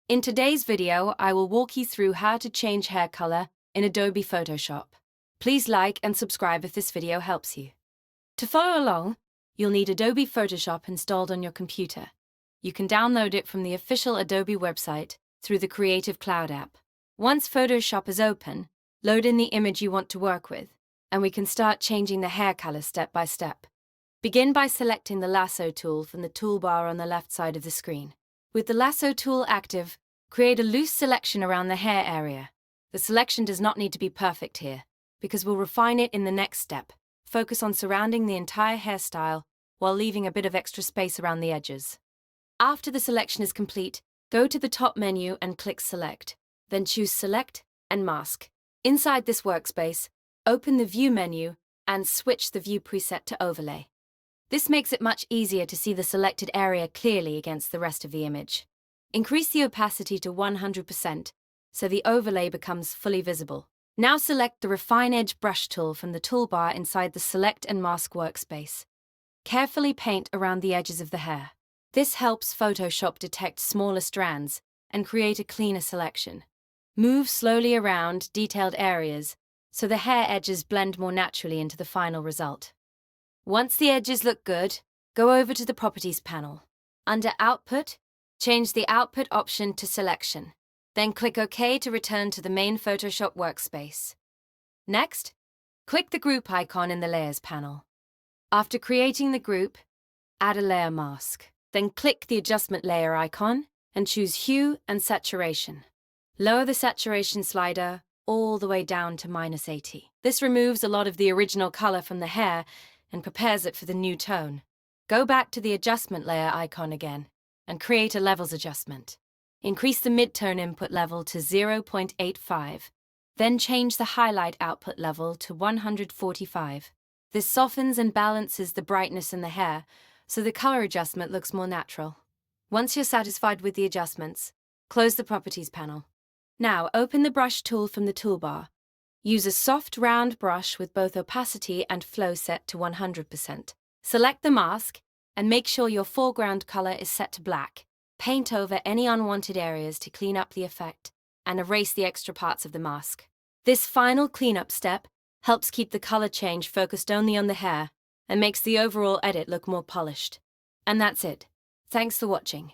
In today's video, I will walk you through how to change hair color in Adobe Photoshop. Please like and subscribe if this video helps you. To follow along, you'll need Adobe Photoshop installed on your computer. You can download it from the official Adobe website through the Creative Cloud app. Once Photoshop is open, load in the image you want to work with, and we can start changing the hair color step by step. Begin by selecting the Lasso tool from the toolbar on the left side of the screen. With the Lasso tool active, create a loose selection around the hair area. The selection does not need to be perfect here, because we'll refine it in the next step. Focus on surrounding the entire hairstyle while leaving a bit of extra space around the edges. After the selection is complete, go to the top menu and click Select. Then choose Select and Mask. Inside this workspace, open the View menu and switch the View preset to Overlay. This makes it much easier to see the selected area clearly against the rest of the image. Increase the opacity to 100% so the overlay becomes fully visible. Now select the Refine Edge brush tool from the toolbar inside the Select and Mask workspace. Carefully paint around the edges of the hair. This helps Photoshop detect smaller strands and create a cleaner selection. Move slowly around detailed areas so the hair edges blend more naturally into the final result. Once the edges look good, go over to the Properties panel. Under Output, change the Output option to Selection. Then click OK to return to the main Photoshop workspace. Next, click the group icon in the Layers panel. After creating the group, add a layer mask. Then click the Adjustment layer icon and choose Hue and Saturation. Lower the saturation slider all the way down to -80. This removes a lot of the original color from the hair and prepares it for the new tone. Go back to the Adjustment layer icon again and create a levels adjustment. Increase the midtone input level to 0.85, then change the highlight output level to 145. This softens and balances the brightness in the hair, so the color adjustment looks more natural. Once you're satisfied with the adjustments, close the Properties panel. Now open the Brush tool from the toolbar. Use a soft round brush with both opacity and flow set to 100%. Select the mask and make sure your foreground color is set to black. Paint over any unwanted areas to clean up the effect and erase the extra parts of the mask. This final cleanup step helps keep the color change focused only on the hair and makes the overall edit look more polished. And that's it. Thanks for watching.